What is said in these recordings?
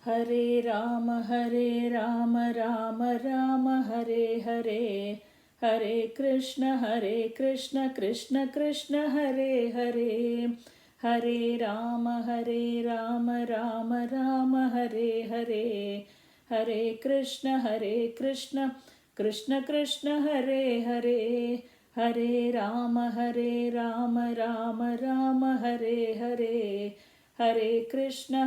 Hare Rama, Rama Rama, Hare Hare. Hare Krishna, Krishna Krishna, Hare Hare. Hare Rama, Rama Rama, Hare Hare. Hare Krishna, Krishna Krishna, Hare Hare. Hare Rama, Rama Rama, Hare Hare. Hare Krishna,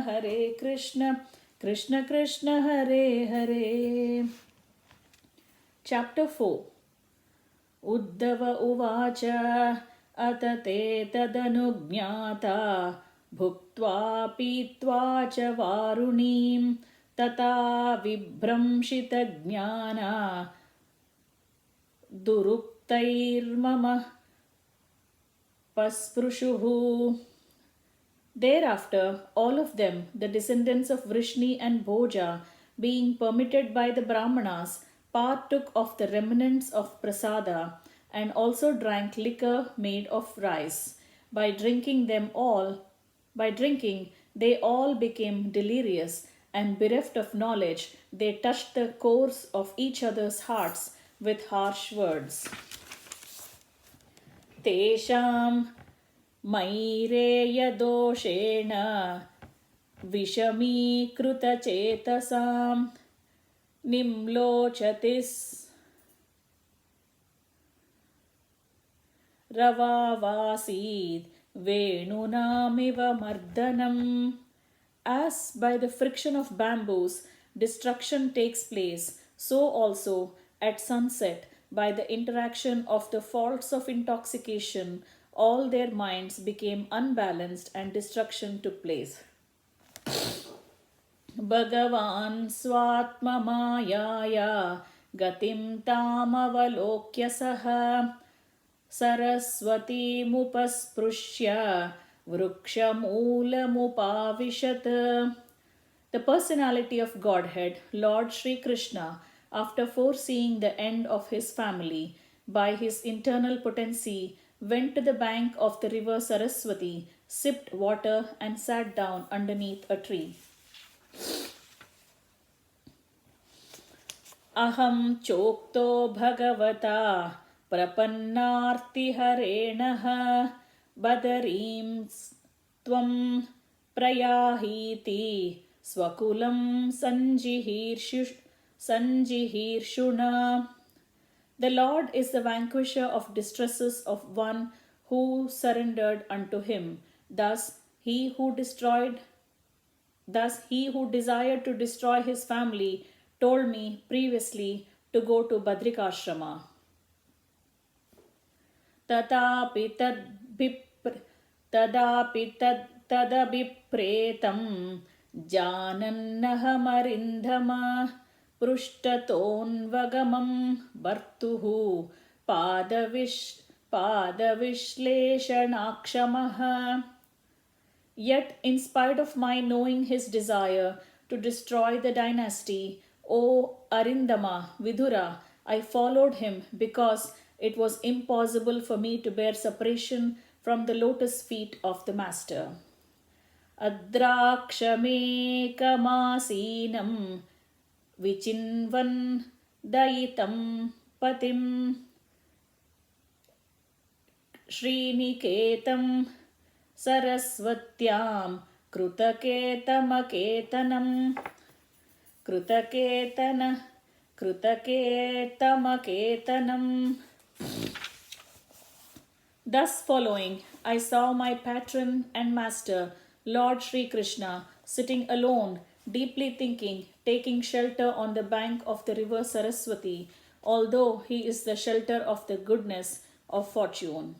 Krishna Krishna, Hare Hare. Chapter 4. Uddhava Uvacha Atate Tadanugnata Bhuktva Pitva Cha Varunim Tata Vibramshita Jnana Duruktairmama Pasprushuhu. Thereafter, all of them, the descendants of Vrishni and Bhoja, being permitted by the Brahmanas, partook of the remnants of prasada and also drank liquor made of rice. By drinking, they all became delirious, and bereft of knowledge, they touched the cores of each other's hearts with harsh words. Tesham Maitreya-doshena Vishamikruta-chetasam Nimlochatis Ravavasid Venunamiva Mardanam. As by the friction of bamboos destruction takes place, so also at sunset by the interaction of the faults of intoxication all their minds became unbalanced and destruction took place. Bhagavan Swatmamayaya Gatim Tamavalokya Saha Saraswati Mupasprushya Vrukshamulamupavishat. The personality of Godhead, Lord Sri Krishna, after foreseeing the end of his family, by his internal potency, went to the bank of the river Saraswati, sipped water, and sat down underneath a tree. Aham chokto bhagavata prapannartiharenaha badarim tvam prayahiti swakulam sanjihirshuna. The Lord is the vanquisher of distresses of one who surrendered unto him. Thus he who desired to destroy his family told me previously to go to Badrikashrama. Tadabipretam Janannahamarindhama Prushtatonvagamam Bartuhu Padavishleshanakshamah. Yet, in spite of my knowing his desire to destroy the dynasty, O Arindama, Vidura, I followed him because it was impossible for me to bear separation from the lotus feet of the Master. Adrakshame-kamasinam Vichinvan Dayitam Patim Sriniketam Saraswatyam Krutaketam Krutaketanam. Thus following, I saw my patron and master, Lord Sri Krishna, sitting alone, deeply thinking, taking shelter on the bank of the river Saraswati, although he is the shelter of the goodness of fortune.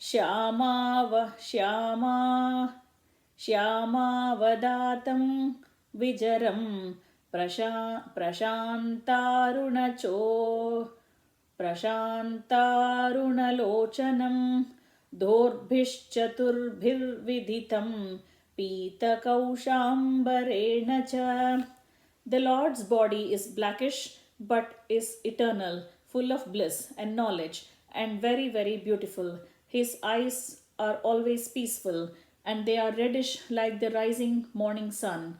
Shyamavadatam Vijaram Prashantarunalochanam Dhorbhishchaturbhirviditam Pitakaushambarena cha. The Lord's body is blackish but is eternal, full of bliss and knowledge, and very, very beautiful. His eyes are always peaceful, and they are reddish like the rising morning sun.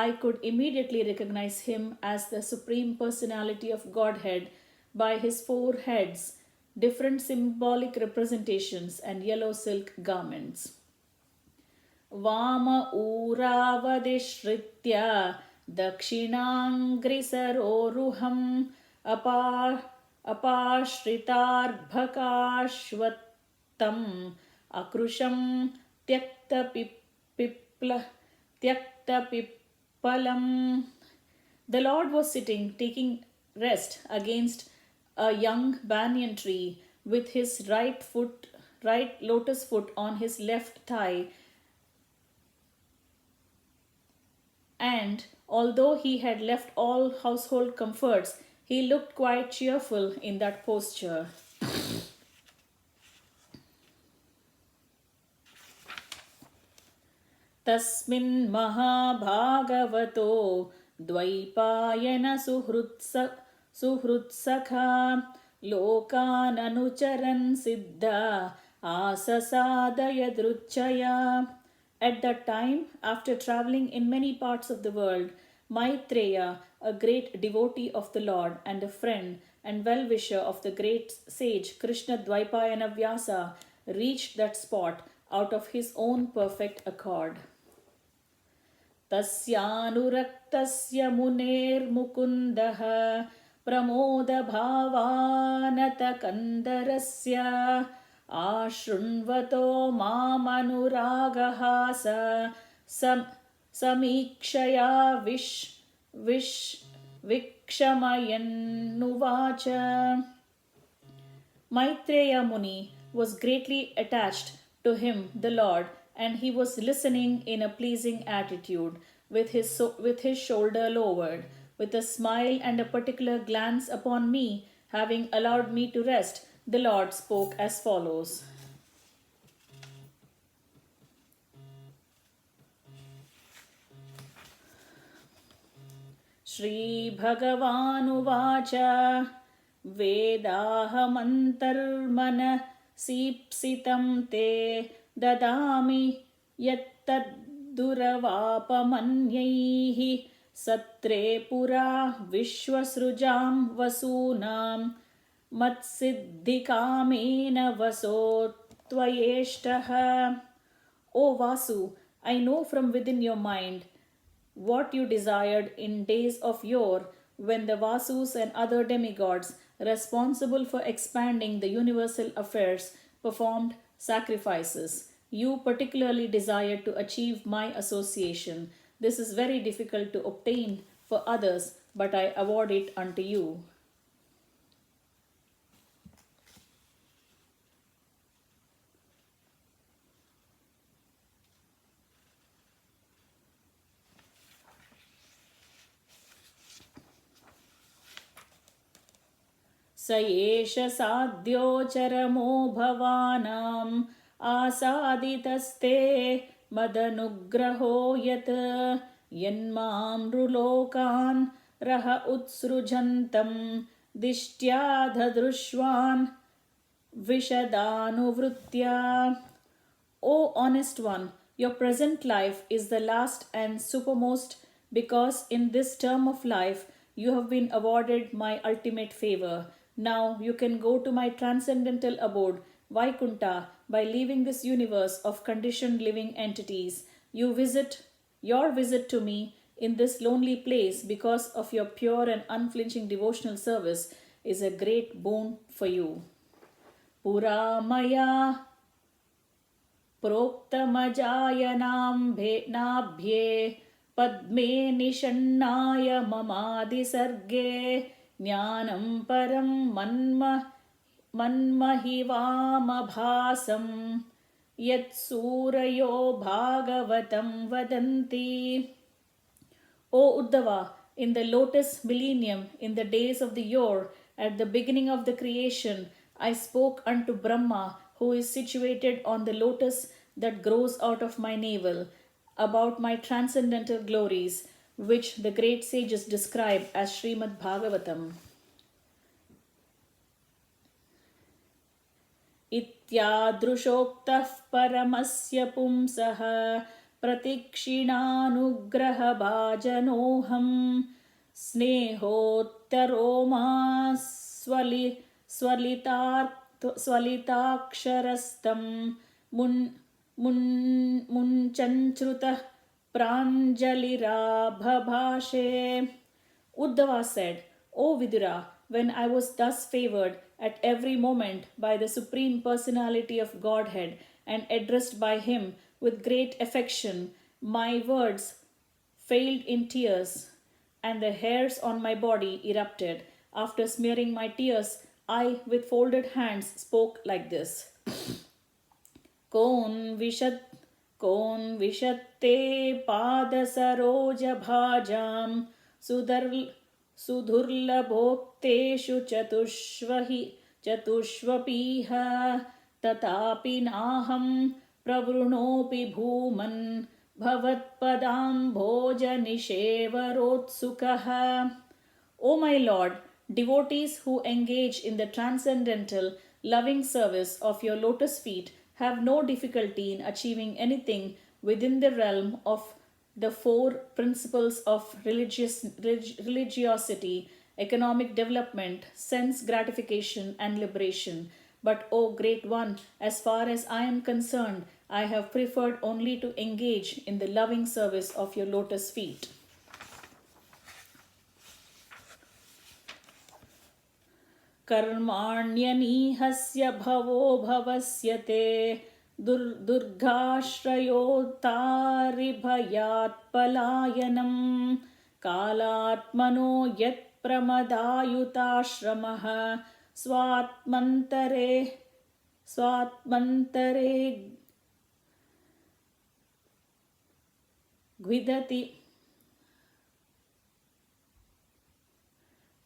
I could immediately recognize him as the Supreme Personality of Godhead by his four heads, different symbolic representations, and yellow silk garments. वाम ऊरावदिश्रित्य दक्षिणाङ्घ्रिसरोरुहम् अपा अपाश्रितार्भकाश्वत्थम् अकृशं त्यक्तपिप्पलम्. The Lord was sitting, taking rest against a young banyan tree with his right lotus foot on his left thigh, and although he had left all household comforts, he looked quite cheerful in that posture. तस्मिन् महाभागवतो द्वैपायन सुहृत्सखा लोकाननुचरन् सिद्धा आससादयदृच्छया. At that time, after traveling in many parts of the world, Maitreya, a great devotee of the Lord and a friend and well-wisher of the great sage Krishna Dvaipayana Vyasa, reached that spot out of his own perfect accord. तस्यानुरक्तस्य मुनेर्मुकुन्दः प्रमोदभावानतकन्दरस्य आशृण्वतो मामनुरागहास समीक्षया विक्षमयन्नुवाच. Maitreya Muni was greatly attached to him, the Lord, and he was listening in a pleasing attitude, with his shoulder lowered, with a smile and a particular glance upon me, having allowed me to rest. The Lord spoke as follows. Shri Bhagavanuvacha Vedahamantarmana Sipsitam te dadami yattadduravapamanyaihi satre pura vishwasrujam vasunam matsiddhikamena vaso tvayeshtaha. O Vasu, I know from within your mind what you desired in days of yore, when the Vasus and other demigods responsible for expanding the universal affairs performed sacrifices. You particularly desired to achieve my association. This is very difficult to obtain for others, but I award it unto you. स एष साध्योचरमो भवानाम् आसादितस्ते मदनुग्रहो यत् यन्मां नृलोकान् रह उत्सृजन्तं दिष्ट्या ददृश्वान् विशदानुवृत्त्या. O honest one, your present life is the last and supermost, because in this term of life you have been awarded my ultimate favor. Now you can go to my transcendental abode, Vaikunta, by leaving this universe of conditioned living entities. Your visit to me in this lonely place because of your pure and unflinching devotional service is a great boon for you. Pura maya प्रोक्तमजायनाम्भे पद्मे निषण्णाय ममादिसर्गे ज्ञानं परं मन्महिवामभासं यत्सूरयो भागवतं वदन्ति. O Uddhava, in the lotus millennium, in the days of the yore, at the beginning of the creation, I spoke unto Brahma, who is situated on the lotus that grows out of my navel, about my transcendental glories, which the great sages describe as Shrimad Bhaghavatam. Ityadrushoktah paramasya pumsah प्रतीक्षिणानुग्रहभाजनोऽहं स्नेहोत्तरोमा स्वलिताक्षरस्तं मुञ्चञ्च्रुतः प्राञ्जलिराभभाषे. Uddhava said, O Vidura, when I was thus favored at every moment by the Supreme Personality of Godhead and addressed by him with great affection, my words failed in tears, and the hairs on my body erupted. After smearing my tears, I, with folded hands, spoke like this. कौन विशत्ते पादसरोजभाजां सुदुर्लभोक्तेषु चतुष्वपीह तथापि नाहं प्रवृणोऽपि भूमन् भवत्पदाम्भोजनिषेवरोत्सुकः. O my Lord, devotees who engage in the transcendental, loving service of your lotus feet have no difficulty in achieving anything within the realm of the four principles of religiosity, economic development, sense gratification, and liberation. But, O Great One, as far as I am concerned, I have preferred only to engage in the loving service of your lotus feet. कर्माण्यनीहस्य भवो भवस्य ते दुर्गाश्रयोत्तारिभयात् पलायनं कालात्मनो यत्प्रमदायुताश्रमः स्वात्मन्तरे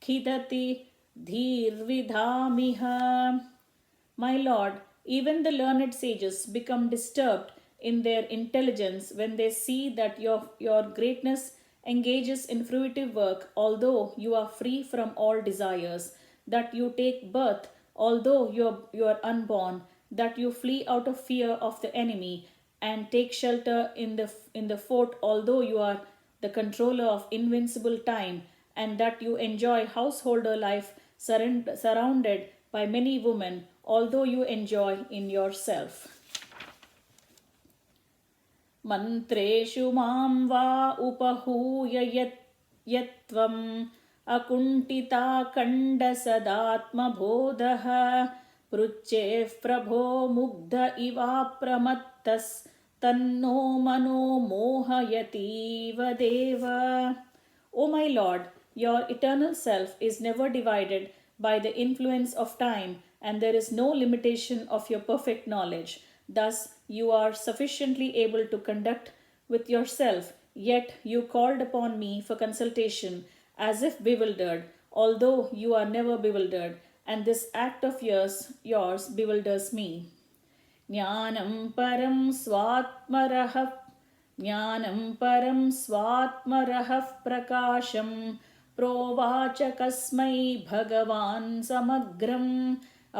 खिदति Dhirvidhamiha. My Lord, even the learned sages become disturbed in their intelligence when they see that your greatness engages in fruitive work, although you are free from all desires, that you take birth, although you are unborn, that you flee out of fear of the enemy and take shelter in the fort, although you are the controller of invincible time, and that you enjoy householder life surrounded by many women, although you enjoy in yourself. Mantreshu mam va upahooya yatvam akuntita kanda sadatma bodha pruchef prabho mugdha iva pramattas tanno mano mohayativa deva. O my Lord, your eternal self is never divided by the influence of time, and there is no limitation of your perfect knowledge. Thus, you are sufficiently able to conduct with yourself, yet you called upon me for consultation as if bewildered, although you are never bewildered, and this act of yours bewilders me. Jnanam param swatmarah prakasham प्रोवाच कस्मै भगवान् समग्रम्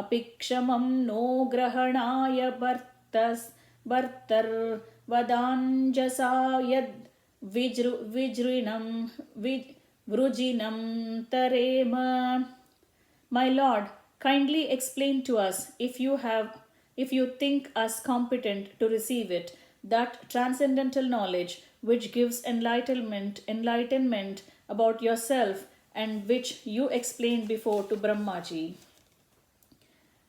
अपिक्षमं नो ग्रहणाय भर्तर्वदाञ्जसा यद् वृजिनं तरेम. My Lord, kindly explain to us, if you think us competent to receive it, that transcendental knowledge which gives enlightenment about yourself and which you explained before to Brahmaji.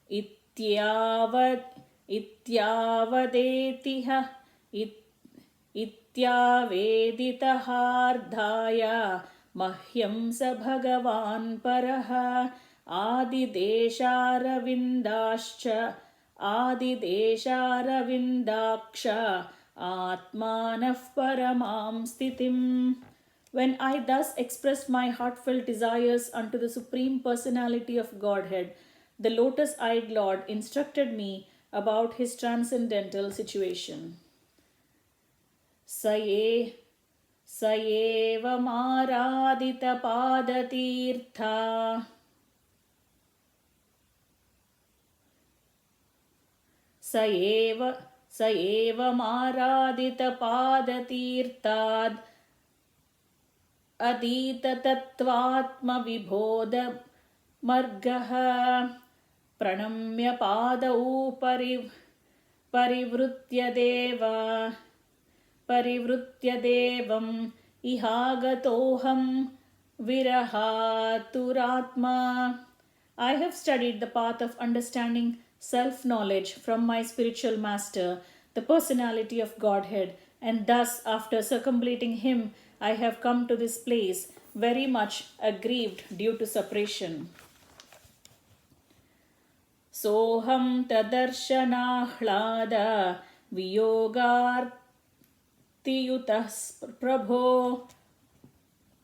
Ityaveditahardhaya mahyam sa bhagavan paraha adidesharavindakcha atmanah paramam stitim. When I thus expressed my heartfelt desires unto the Supreme Personality of Godhead, the lotus-eyed Lord instructed me about his transcendental situation. Sayeva maradita padatirtha स एवमाराधितपादतीर्थाद् अधीततत्त्वात्मविबोधमर्गः प्रणम्य पादौ परिवृत्य देवम् इहागतोऽहं विरहातुरात्मा. I have studied the path of understanding self-knowledge from my spiritual master, the personality of Godhead, and thus, after circumambulating him, I have come to this place, very much aggrieved due to separation. Soham tadarshanahlada viyogartiyutah prabho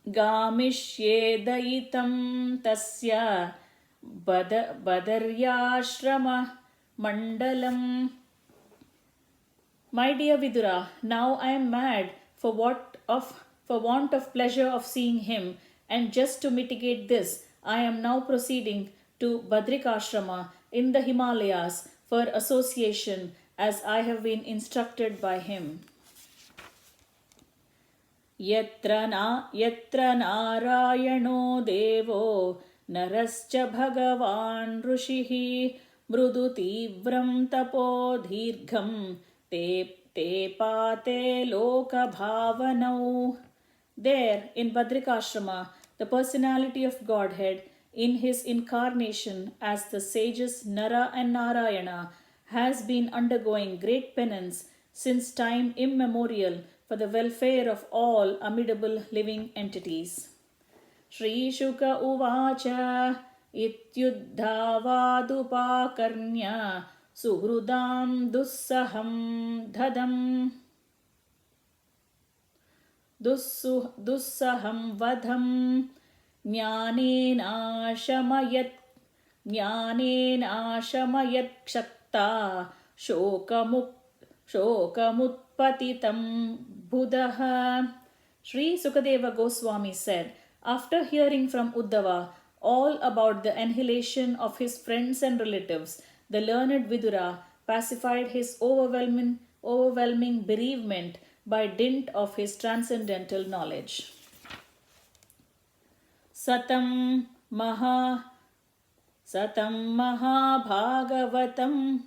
gamishye dayitam tasya Badarya Mandalam. My dear Vidura, now I am mad for want of pleasure of seeing him, and just to mitigate this, I am now proceeding to Badrikashrama in the Himalayas for association, as I have been instructed by him. Yatra Narayano Devo Narascha Bhagavan Rushihi Mrudu Tivram Tapo Dhirgham Te Pate Loka Bhavanau. There, in Badrikashrama, the personality of Godhead, in his incarnation as the sages Nara and Narayana, has been undergoing great penance since time immemorial for the welfare of all amiable living entities. Shri Shuka Uvacha Ityuddhavadupakarnya Suhrudam Dussaham Dhadam Dussaham Vadham Jnanena Shamayat Shakta Shokamutpatitam Buddha. Sri Sukadeva Goswami said, after hearing from Uddhava all about the annihilation of his friends and relatives, the learned Vidura pacified his overwhelming bereavement by dint of his transcendental knowledge. Satam Mahabhagavatam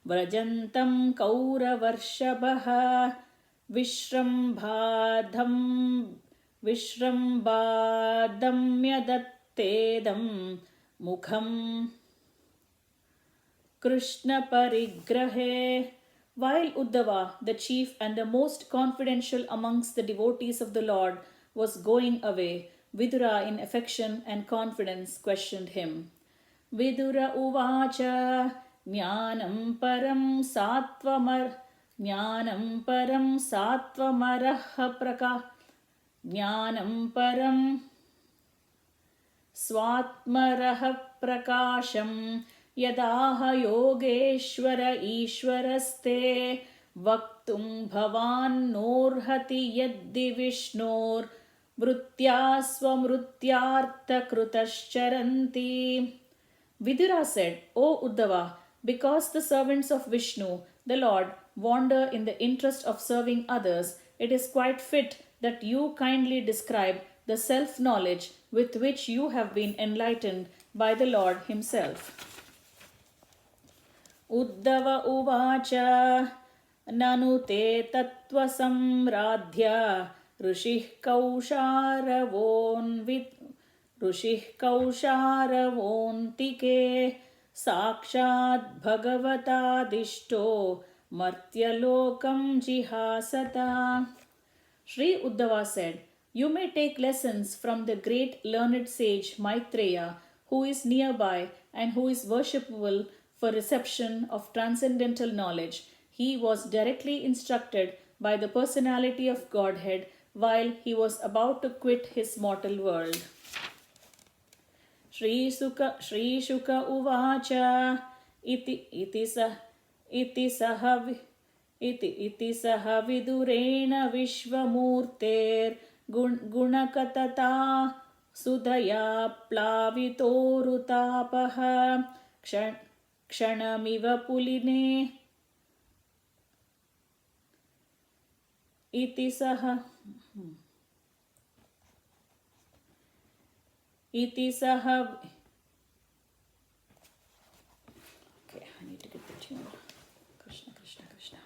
Vrajantam Kauravarshabha Vishrambadamyadattedam Mukham Krishna Parigrahe. While Uddhava, the chief and the most confidential amongst the devotees of the Lord, was going away, Vidura in affection and confidence questioned him. Vidura Uvacha Jnanam Param Swatmaraha Prakasham Yadaha Yogeshwara Ishwaraste Vaktum Bhavan Norhati Yaddi Vishnor Mrutya Swamrutyartha Krutascharanti. Vidura said, O Uddhava, because the servants of Vishnu, the Lord, wander in the interest of serving others, it is quite fit that you kindly describe the self-knowledge with which you have been enlightened by the Lord himself. Uddhava Uvacha Nanu te tattva samradhya Rushih Kausharavontike Sakshat Bhagavatadishto Martyalokam Jihasata. Sri Uddhava said, you may take lessons from the great learned sage Maitreya, who is nearby and who is worshipable for reception of transcendental knowledge. He was directly instructed by the personality of Godhead while he was about to quit his mortal world. Shri Shuka Uvacha iti saha vidurena vishvamurter gunakatata sudhaya plavitorutapaha Kshanamiva puline iti saha okay, I need to get the tune. Krishna Krishna Krishna.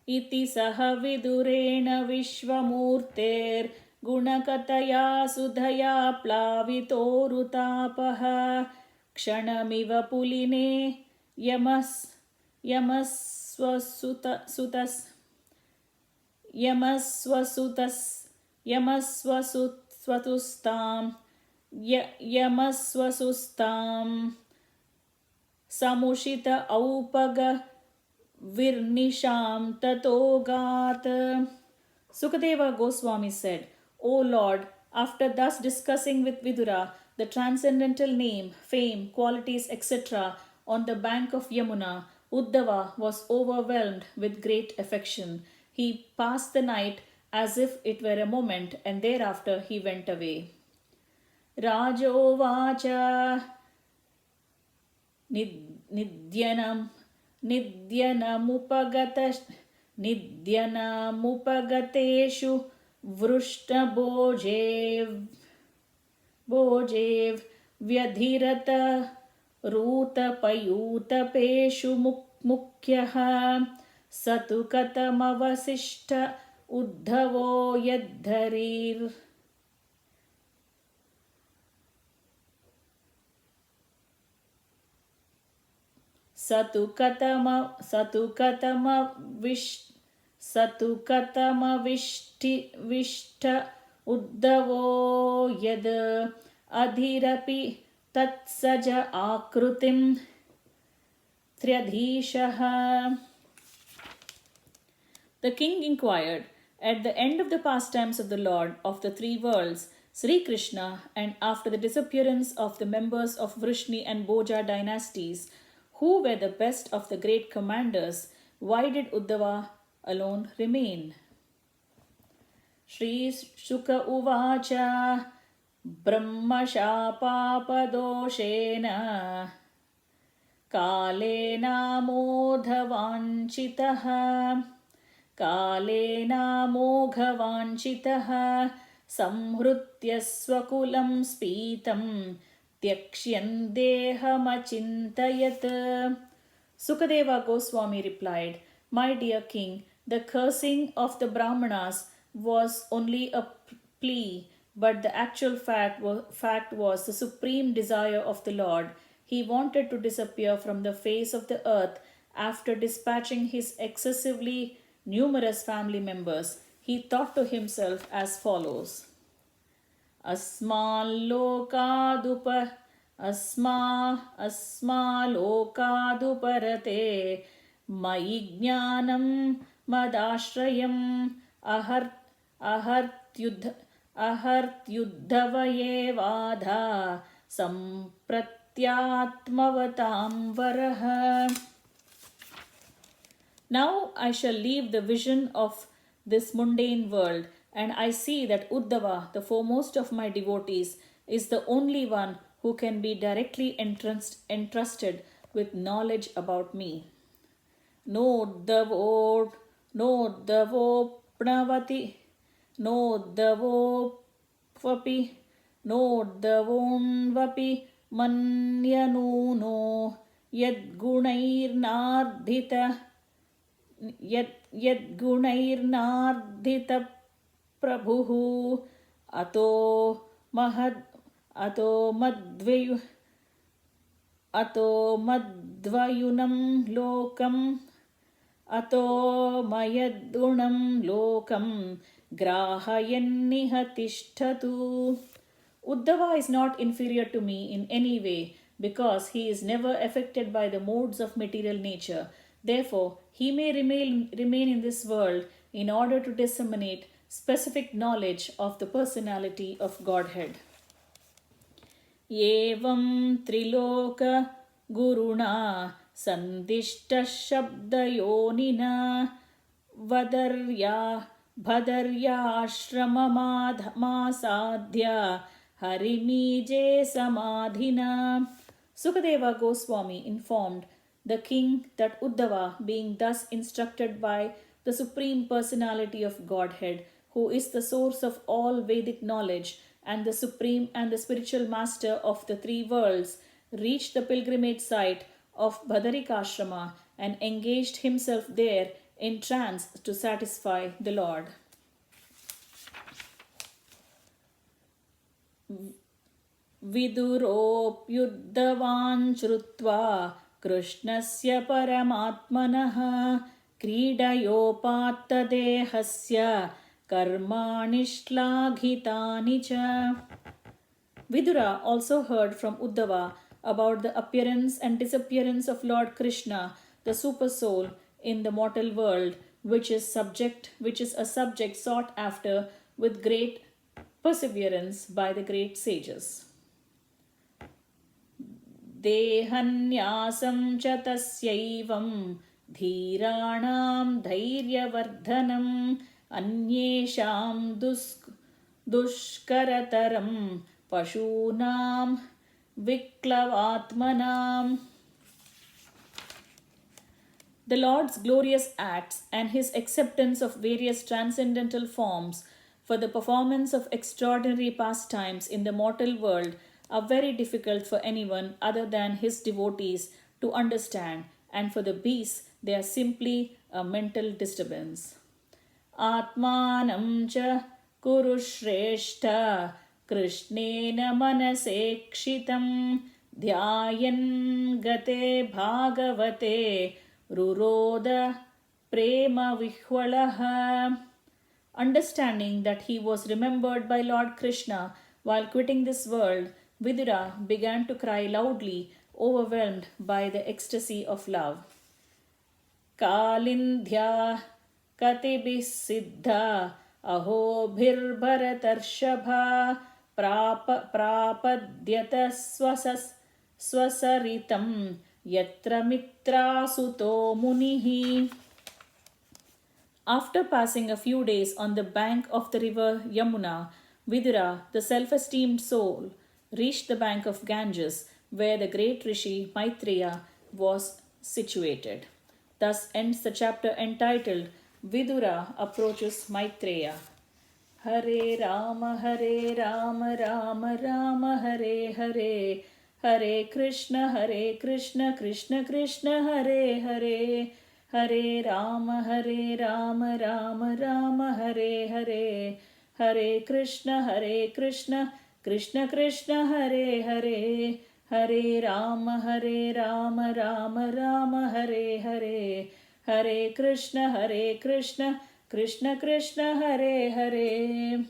Iti saha vidurena vishvamurter gunakataya sudhaya plavitorutapaha kshanamiva puline yamaswasutas yamaswasustam samushita aupaga virnisham tatogat. Sukadeva Goswami said, O Lord, after thus discussing with Vidura the transcendental name, fame, qualities, etc. on the bank of Yamuna, Uddhava was overwhelmed with great affection. He passed the night as if it were a moment, and thereafter he went away. Rajovacha Nidhyanamupagateshu vrushtabhojev vyadhirata rutapayutapeshu mukhyah satu katamavasishta uddhavo yadharir. Satu katama vishta uddhavo yad adhirapi tatsaja akrutim tryadhishaha. The king inquired, at the end of the pastimes of the Lord of the three worlds, Sri Krishna, and after the disappearance of the members of Vrishni and Bhoja dynasties, who were the best of the great commanders, why did Uddhava alone remain? Shri Shuka Uvacha Brahma Shapapadoshena Kalena Moghavanchitaha Samhrutya Swakulam Spitam Tyakshyam dehamachintayat. Sukadeva Goswami replied, My dear king, the cursing of the Brahmanas was only a plea, but the actual fact was the supreme desire of the Lord. He wanted to disappear from the face of the earth after dispatching his excessively numerous family members. He thought to himself as follows. Asmalokaduparate Mai jnanam madashrayam ahartyuddhavayevadha sampratyatmavatam varaha. Now I shall leave the vision of this mundane world, and I see that Uddhava, the foremost of my devotees, is the only one who can be directly entrusted with knowledge about me. Nodhavopnavati nodhavonvapi manyanuno yadgunairnardhita prabhuhu ato madvayunam lokam ato mayadgunam lokam grahayannihatishtatu. Uddhava is not inferior to me in any way because he is never affected by the modes of material nature. Therefore, he may remain in this world in order to disseminate specific knowledge of the personality of Godhead. Evam triloka guruna sandishta shabdayonina bhadarya shramamasadhya harimije samadhina. Sukadeva Goswami informed the king that Uddhava, being thus instructed by the Supreme Personality of Godhead, who is the source of all Vedic knowledge and the supreme and the spiritual master of the three worlds, reached the pilgrimage site of Badarikashrama and engaged himself there in trance to satisfy the Lord. विदुरोऽप्युद्धवान् श्रुत्वा कृष्णस्य परमात्मनः क्रीडयोपात्तदेहस्य कर्माणि श्लाघितानि च. Vidura also heard from Uddhava about the appearance and disappearance of Lord Krishna, the super soul in the mortal world, which is a subject sought after with great perseverance by the great sages. देहन्यासं च तस्यैवं धीराणां धैर्यवर्धनम् अन्येषां दुष्करतरं पशूनां विक्लवात्मनाम्. The Lord's glorious acts and his acceptance of various transcendental forms for the performance of extraordinary pastimes in the mortal world are very difficult for anyone other than his devotees to understand, and for the beasts they are simply a mental disturbance. Atmanam cha kuru shreshta krishnena manasekshitam dhyayan gate bhagavate ruroda prema vihwalaha. Understanding that he was remembered by Lord Krishna while quitting this world, Vidura began to cry loudly, overwhelmed by the ecstasy of love. Kalindhya katibhi siddha aho bharbharatarshapha prapadyata swasaritam yatra mitra suto munihi. After passing a few days on the bank of the river Yamuna, Vidura, the self-esteemed soul, reached the bank of Ganges, where the great rishi Maitreya was situated. Thus ends the chapter entitled Vidura Approaches Maitreya. Hare Rama, Rama Rama, Hare Hare, Hare Krishna, Krishna Krishna, Hare Hare, Hare Rama, Rama Rama, Hare Hare, Hare Krishna, Krishna Krishna, Hare Hare, Hare Rama, Rama Hare Hare, Hare Krishna, Krishna Krishna, Hare Hare.